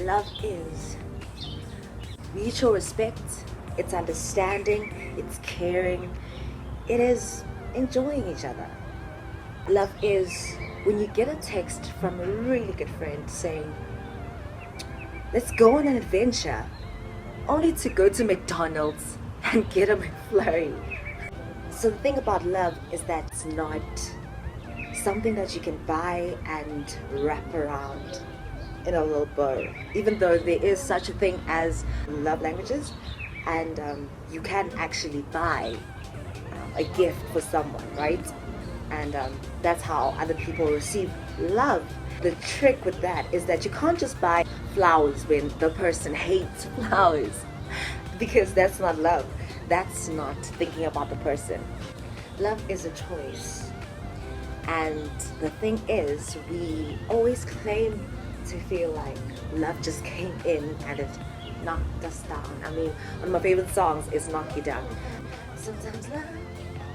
love is mutual respect, it's understanding, it's caring, it is enjoying each other. Love is when you get a text from a really good friend saying, let's go on an adventure, only to go to McDonald's and get a McFlurry. So the thing about love is that it's not something that you can buy and wrap around in a little bow, even though there is such a thing as love languages, and you can actually buy a gift for someone, right? And that's how other people receive love. The trick with that is that you can't just buy flowers when the person hates flowers, because that's not love. That's not thinking about the person. Love is a choice. And the thing is, we always claim to feel like love just came in and it knocked us down. I mean, one of my favorite songs is Knock You Down. Sometimes love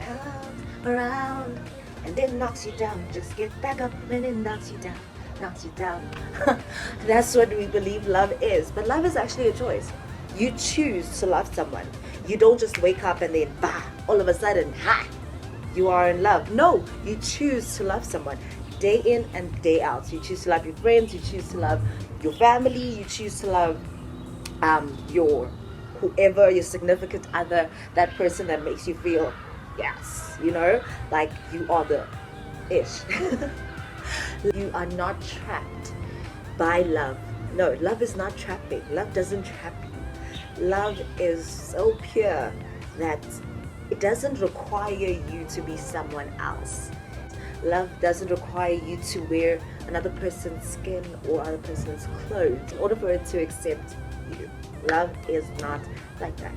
comes around and it knocks you down. Just get back up and it knocks you down, knocks you down. That's what we believe love is. But love is actually a choice. You choose to love someone. You don't just wake up and then, bah, all of a sudden, ha, you are in love. No, you choose to love someone day in and day out. You choose to love your friends, you choose to love your family, you choose to love your whoever, your significant other, that person that makes you feel, yes, you know, like you are the ish. You are not trapped by love. No, love is not trapping. Love doesn't trap you. Love is so pure that it doesn't require you to be someone else. Love doesn't require you to wear another person's skin or other person's clothes in order for it to accept you. Love is not like that.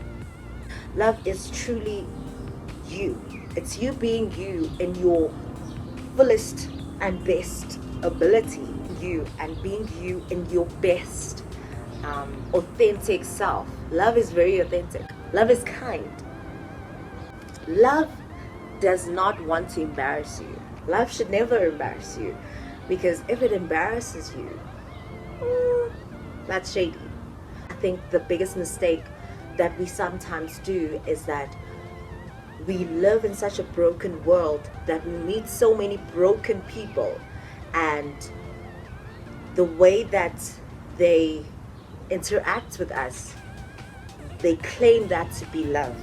Love is truly you. It's you being you in your fullest and best ability. You and being you in your best authentic self. Love is very authentic. Love is kind. Love does not want to embarrass you. Love should never embarrass you, because if it embarrasses you, that's shady. I think the biggest mistake that we sometimes do is that we live in such a broken world that we meet so many broken people, and the way that they interact with us, they claim that to be love,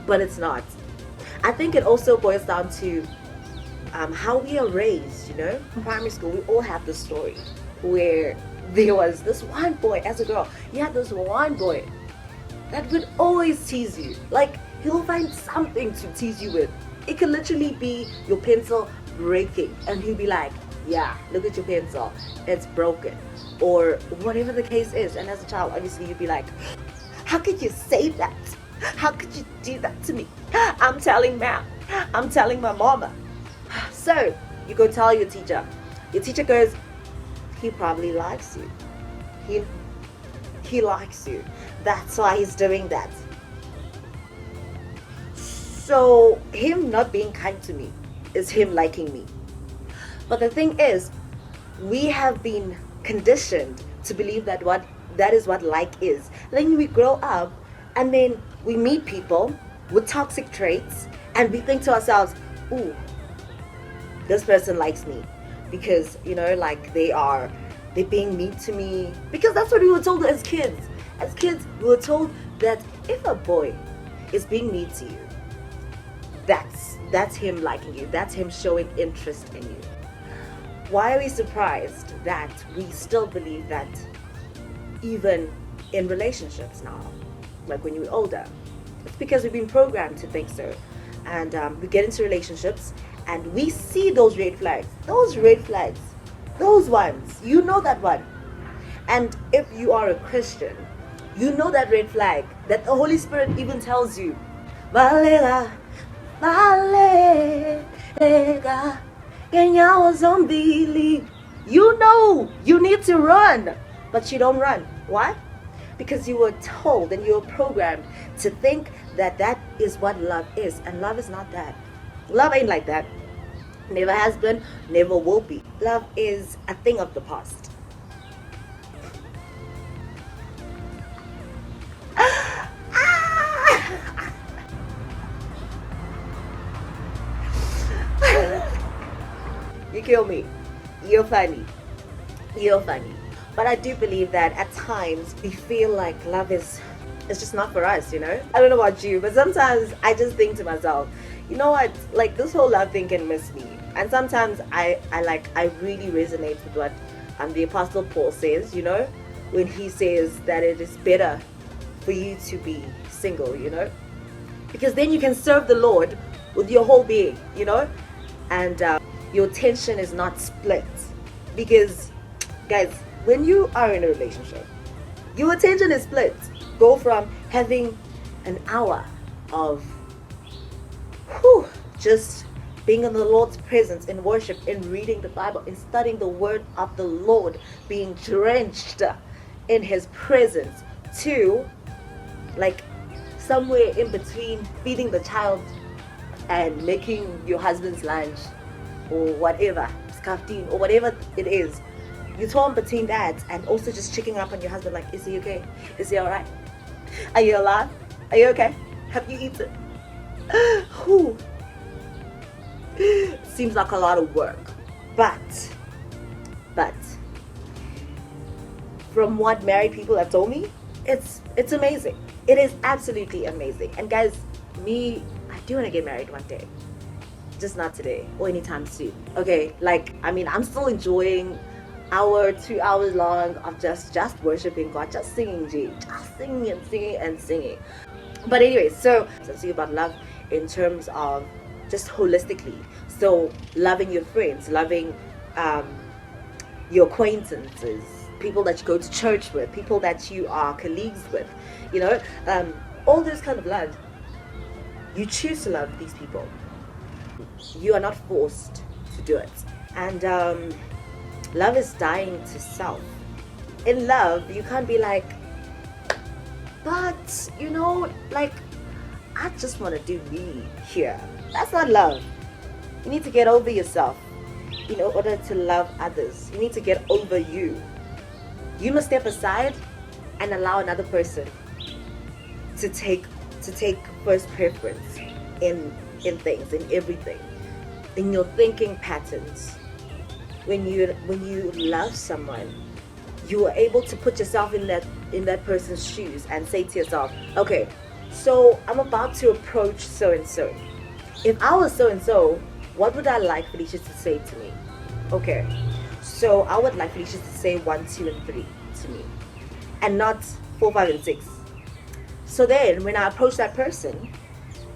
but it's not. I think it also boils down to how we are raised, you know. In primary school, we all have this story where there was this one boy, as a girl, you had this one boy that would always tease you. Like, he'll find something to tease you with. It could literally be your pencil breaking, and he'll be like, yeah, look at your pencil, it's broken, or whatever the case is. And as a child, obviously, you'd be like, how could you say that? How could you do that to me? I'm telling ma'am, I'm telling my mama. So you go tell your teacher. Your teacher goes, he probably likes you. He likes you. That's why he's doing that. So him not being kind to me is him liking me. But the thing is, we have been conditioned to believe that is what like is. Then we grow up and then we meet people with toxic traits and we think to ourselves, ooh, this person likes me because, you know, like they're being mean to me, because that's what we were told as kids. As kids, we were told that if a boy is being mean to you, that's him liking you, that's him showing interest in you. Why are we surprised that we still believe that even in relationships now, like when you're older? It's because we've been programmed to think so. And we get into relationships and we see those red flags, those ones, you know that one. And if you are a Christian, you know that red flag that the Holy Spirit even tells you, Valela, Valega, you know you need to run, but you don't run. Why? Because you were told and you were programmed to think that that is what love is, and love is not that. Love ain't like that. Never has been, never will be. Love is a thing of the past. kill me. You're funny. You're funny. But I do believe that at times we feel like love is just not for us, you know? I don't know about you, but sometimes I just think to myself, you know what? Like, this whole love thing can miss me. And sometimes I really resonate with what the Apostle Paul says, you know, when he says that it is better for you to be single, you know, because then you can serve the Lord with your whole being, you know, and your attention is not split. Because, guys, when you are in a relationship, your attention is split. Go from having an hour of just being in the Lord's presence, in worship, in reading the Bible, in studying the word of the Lord, being drenched in his presence, to like somewhere in between feeding the child and making your husband's lunch or whatever, skaftin or whatever it is. You're torn between that and also just checking up on your husband, like, is he okay? Is he alright? Are you alive? Are you okay? Have you eaten? Whew. Seems like a lot of work. But from what married people have told me, it's amazing. It is absolutely amazing. And guys, I do want to get married one day. Just not today or anytime soon. Okay, like, I mean, I'm still enjoying 2 hours long of just worshiping God, just singing, just singing and singing and singing. But anyway, so let's see about love in terms of just holistically. So loving your friends, loving your acquaintances, people that you go to church with, people that you are colleagues with, you know, all this kind of love. You choose to love these people. You are not forced to do it. And love is dying to self. In love, you can't be like, but, you know, like, I just want to do me here. That's not love. You need to get over yourself in order to love others. You need to get over you. You must step aside and allow another person to take first preference in things, in everything, in your thinking patterns. When you love someone, you are able to put yourself in that person's shoes and say to yourself, okay, so I'm about to approach so and so. If I was so and so, what would I like Felicia to say to me? Okay, so I would like Felicia to say 1, 2, and 3 to me, and not 4, 5, and 6. So then, when I approach that person,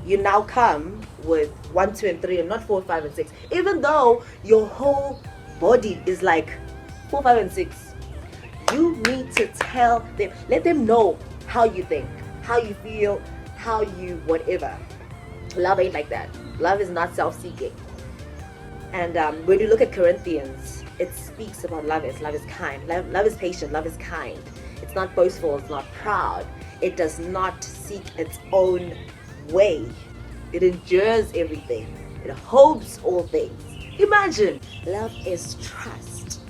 you now come with 1, 2, and 3, and not 4, 5, and 6. Even though your whole body is like 4, 5, and 6, you need to tell them, let them know how you think, how you feel, how you whatever. Love ain't like that. Love is not self-seeking. And when you look at Corinthians, it speaks about love is kind. Love is patient. Love is kind. It's not boastful. It's not proud. It does not seek its own way. It endures everything. It hopes all things. Imagine. Love is trust.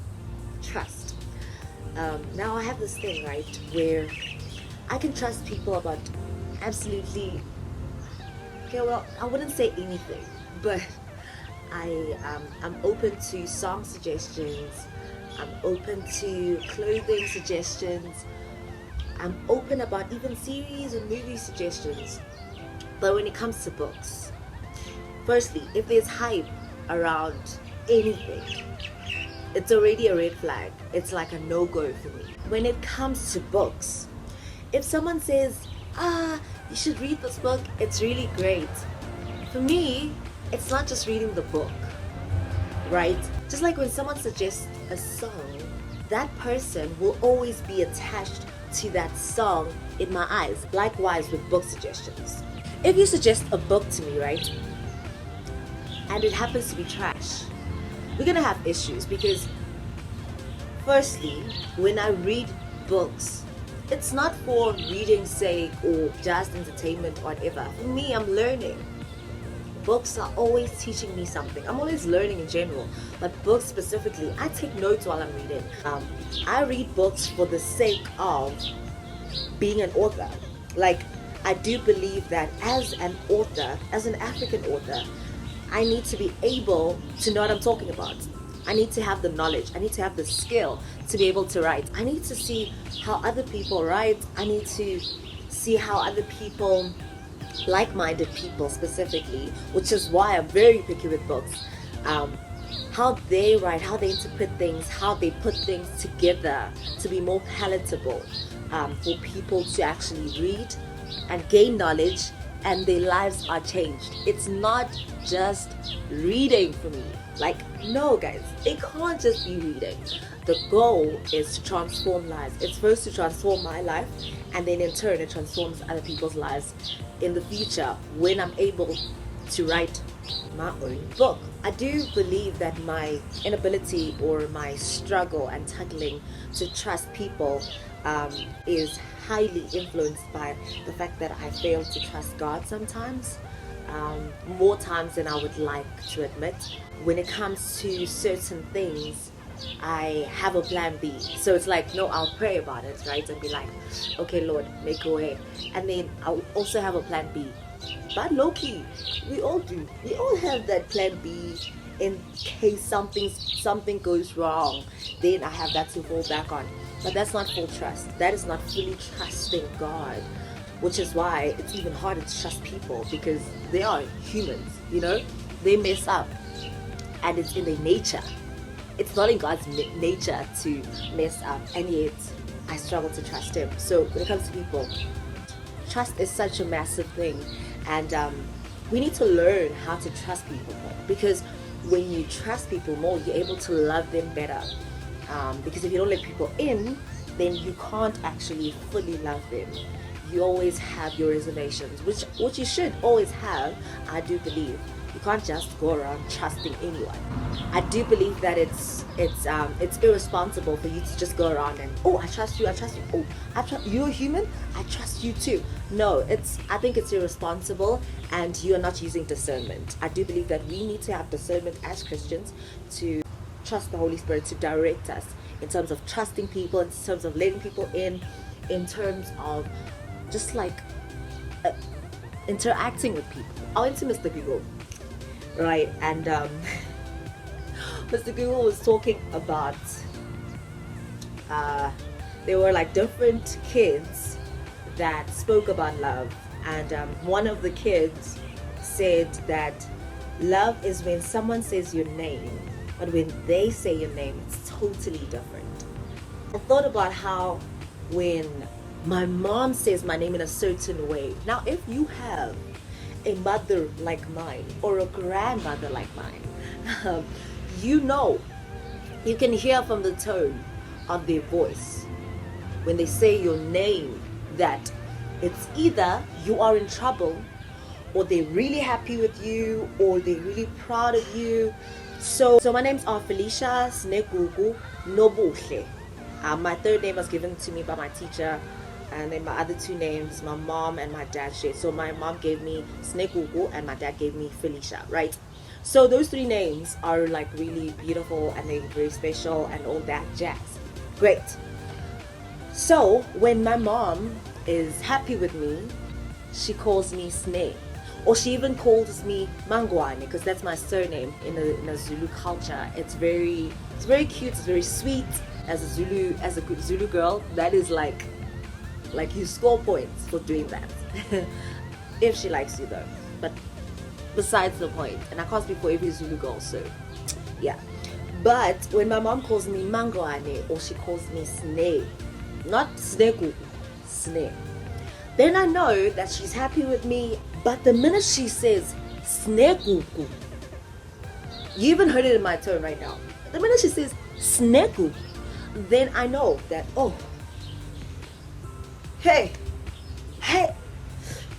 Trust. Now I have this thing, right, where I can trust people about absolutely, okay, well, I wouldn't say anything, but I'm open to song suggestions. I'm open to clothing suggestions. I'm open about even series and movie suggestions. But when it comes to books, firstly, if there's hype around anything, it's already a red flag. It's like a no-go for me. When it comes to books, if someone says, you should read this book, it's really great. For me, it's not just reading the book, right? Just like when someone suggests a song, that person will always be attached to that song in my eyes. Likewise with book suggestions. If you suggest a book to me, right, and it happens to be trash, we're gonna have issues, because firstly, when I read books, it's not for reading's sake or just entertainment or whatever. For me, I'm learning. Books are always teaching me something. I'm always learning in general, but books specifically, I take notes while I'm reading. I read books for the sake of being an author. Like, I do believe that as an author, as an African author, I need to be able to know what I'm talking about. I need to have the knowledge. I need to have the skill to be able to write. I need to see how other people write. I need to see how other people, like-minded people specifically, which is why I'm very picky with books, how they write, how they interpret things, how they put things together to be more palatable for people to actually read and gain knowledge, and their lives are changed. It's not just reading for me. Like, no guys, it can't just be reading. The goal is to transform lives. It's supposed to transform my life, and then in turn it transforms other people's lives in the future when I'm able to write my own book. I do believe that my inability or my struggle and tugging to trust people is highly influenced by the fact that I fail to trust God sometimes, more times than I would like to admit. When it comes to certain things, I have a plan B. So it's like, no, I'll pray about it, right? And be like, okay, Lord, make a way. And then I'll also have a plan B. But low-key, we all do. We all have that plan B in case something goes wrong. Then I have that to fall back on. But that's not full trust. That is not fully trusting God. Which is why it's even harder to trust people, because they are humans, you know? They mess up. And it's in their nature. It's not in God's nature to mess up. And yet, I struggle to trust Him. So when it comes to people, trust is such a massive thing. And we need to learn how to trust people more, because when you trust people more, you're able to love them better. Because if you don't let people in, then you can't actually fully love them. You always have your reservations, which you should always have. I do believe you can't just go around trusting anyone. I do believe that it's irresponsible for you to just go around and, oh, I trust you. Oh, you're a human, I trust you too. No, I think it's irresponsible, and you are not using discernment. I do believe that we need to have discernment as Christians to trust the Holy Spirit to direct us in terms of trusting people, in terms of letting people in terms of just like interacting with people. I went to Mr. Google, right? And Mr. Google was talking about there were like different kids that spoke about love, and one of the kids said that love is when someone says your name, but when they say your name, it's totally different. I thought about how when my mom says my name in a certain way. Now, if you have a mother like mine or a grandmother like mine, you know, you can hear from the tone of their voice when they say your name that it's either you are in trouble, or they're really happy with you, or they're really proud of you. So my names are Felicia Snegugu Nobuhle. My third name was given to me by my teacher, and then my other two names, my mom and my dad shared. So my mom gave me Snegugu and my dad gave me Felicia, right? So those three names are like really beautiful and they're very special and all that jazz. Great. So when my mom is happy with me, she calls me Sneh. Or she even calls me Mangwane, because that's my surname in a Zulu culture. It's very cute, it's very sweet. As a good Zulu girl, that is like you score points for doing that. If she likes you though. But besides the point, and I can't speak for every Zulu girl, so yeah. But when my mom calls me Mangwane, or she calls me Sneh, not Snegu, Sneh, then I know that she's happy with me. But the minute she says Snekuku, you even heard it in my tone right now. The minute she says Sneku, then I know that, oh, hey,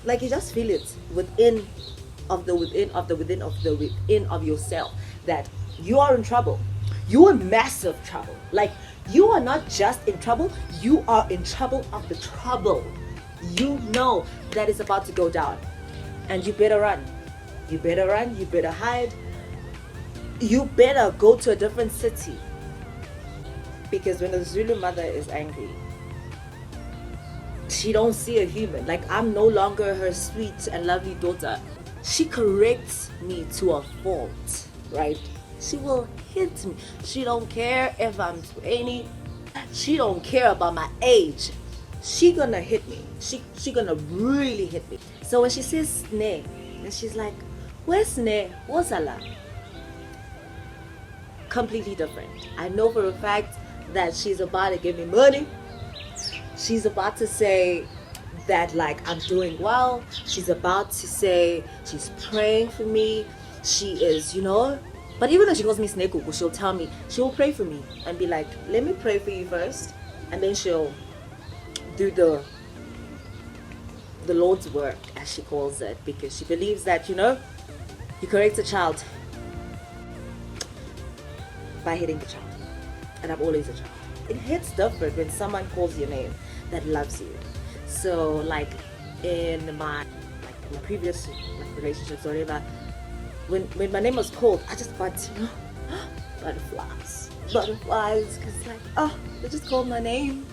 like you just feel it within of yourself that you are in trouble. You are in massive trouble. Like, you are not just in trouble, you are in trouble of the trouble. You know that it's about to go down. And you better run. You better run, you better hide. You better go to a different city. Because when a Zulu mother is angry, she don't see a human. Like, I'm no longer her sweet and lovely daughter. She corrects me to a fault, right? She will hit me. She don't care if I'm 20. She don't care about my age. She gonna hit me. She gonna really hit me. So when she says Sne, and she's like, where's Sne? What's Allah? Completely different. I know for a fact that she's about to give me money. She's about to say that like I'm doing well. She's about to say she's praying for me. She is, but even though she calls me Snekuku, she'll tell me, she'll pray for me and be like, let me pray for you first, and then she'll do the Lord's work, as she calls it, because she believes that, you correct a child by hitting the child. And I'm always a child. It hits different when someone calls your name that loves you. So like in my previous relationships or whatever, when my name was called, I just got butterflies, because they just called my name.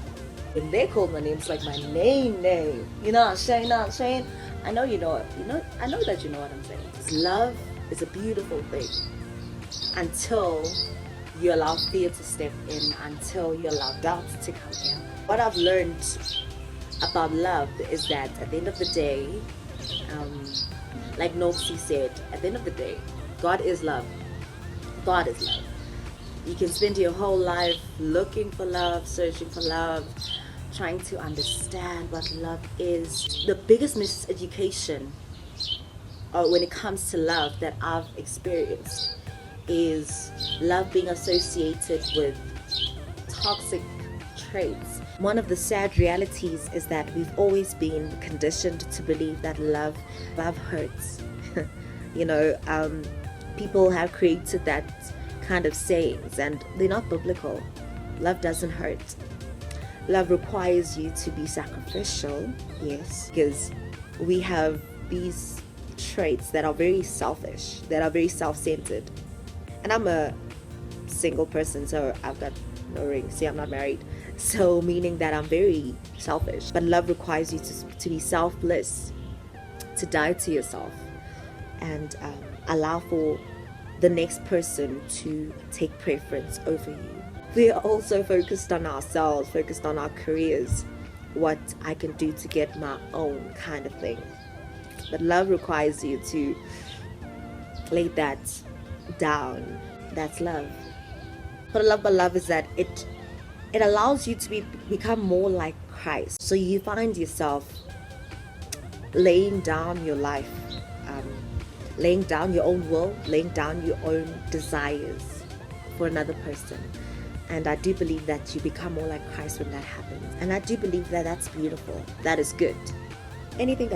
When they called my name, it's like my name. You know what I'm saying? I know you know it. I know that you know what I'm saying. Love is a beautiful thing until you allow fear to step in, until you allow doubt to come in. What I've learned about love is that at the end of the day, like Noxie said, at the end of the day, God is love. God is love. You can spend your whole life looking for love, searching for love, trying to understand what love is. The biggest miseducation when it comes to love that I've experienced is love being associated with toxic traits. One of the sad realities is that we've always been conditioned to believe that love hurts. People have created that kind of sayings, and they're not biblical. Love doesn't hurt. Love requires you to be sacrificial, yes, because we have these traits that are very selfish, that are very self-centered. And I'm a single person, so I've got no ring. See, I'm not married. So meaning that I'm very selfish. But love requires you to be selfless, to die to yourself, and allow for the next person to take preference over you. We're also focused on ourselves, focused on our careers, what I can do to get my own kind of thing. But love requires you to lay that down. That's love. What I love about love is that it allows you to become more like Christ. So you find yourself laying down your life, laying down your own will, laying down your own desires for another person. And I do believe that you become more like Christ when that happens. And I do believe that that's beautiful. That is good. Anything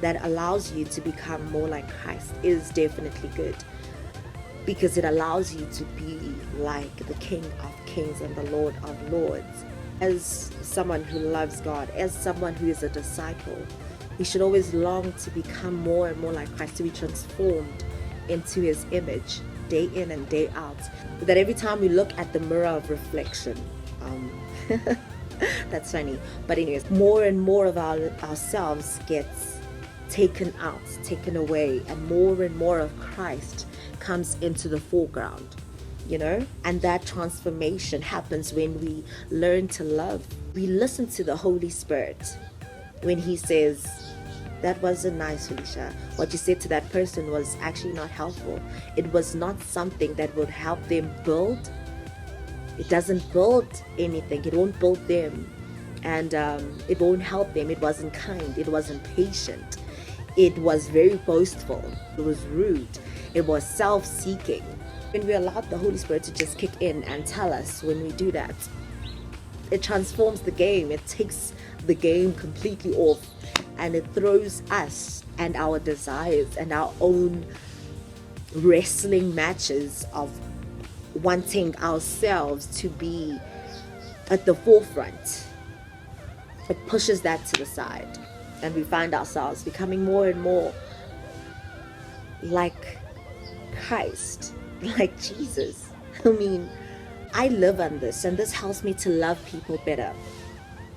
that allows you to become more like Christ is definitely good, because it allows you to be like the King of Kings and the Lord of Lords. As someone who loves God, as someone who is a disciple, we should always long to become more and more like Christ, to be transformed into His image day in and day out. That every time we look at the mirror of reflection, that's funny, but anyways, more and more of ourselves gets taken out, taken away, and more of Christ comes into the foreground, and that transformation happens when we learn to love. We listen to the Holy Spirit when He says, that wasn't nice, Felicia. What you said to that person was actually not helpful. It was not something that would help them build. It doesn't build anything. It won't build them, and it won't help them. It wasn't kind. It wasn't patient. It was very boastful. It was rude. It was self-seeking. When we allow the Holy Spirit to just kick in and tell us, when we do that, it transforms the game. It takes the game completely off, and it throws us and our desires and our own wrestling matches of wanting ourselves to be at the forefront. It pushes that to the side, and we find ourselves becoming more and more like Christ, like Jesus. I live on this, and this helps me to love people better.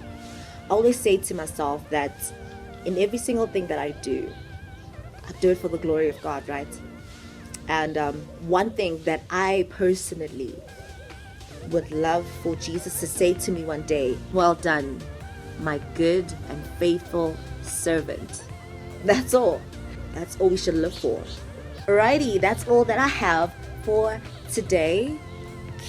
I always say to myself that in every single thing that I do it for the glory of God, right? And one thing that I personally would love for Jesus to say to me one day, well done, my good and faithful servant. That's all. That's all we should live for. Alrighty, that's all that I have for today.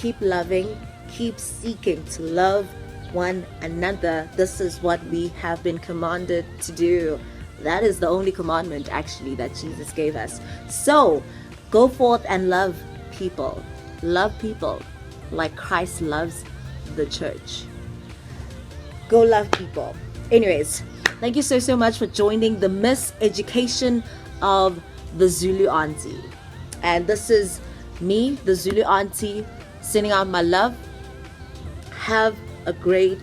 Keep loving, keep seeking to love one another. This is what we have been commanded to do. That is the only commandment actually that Jesus gave us. So go forth and love people. Love people like Christ loves the church. Go love people. Anyways, thank you so much for joining the miseducation of the Zulu Aunty. And this is me, the Zulu Aunty, sending out my love. Have a great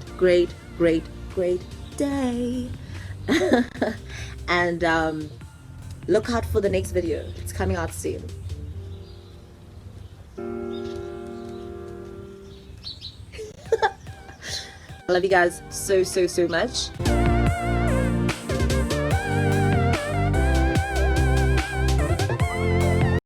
day. And look out for the next video. It's coming out soon. I love you guys so much.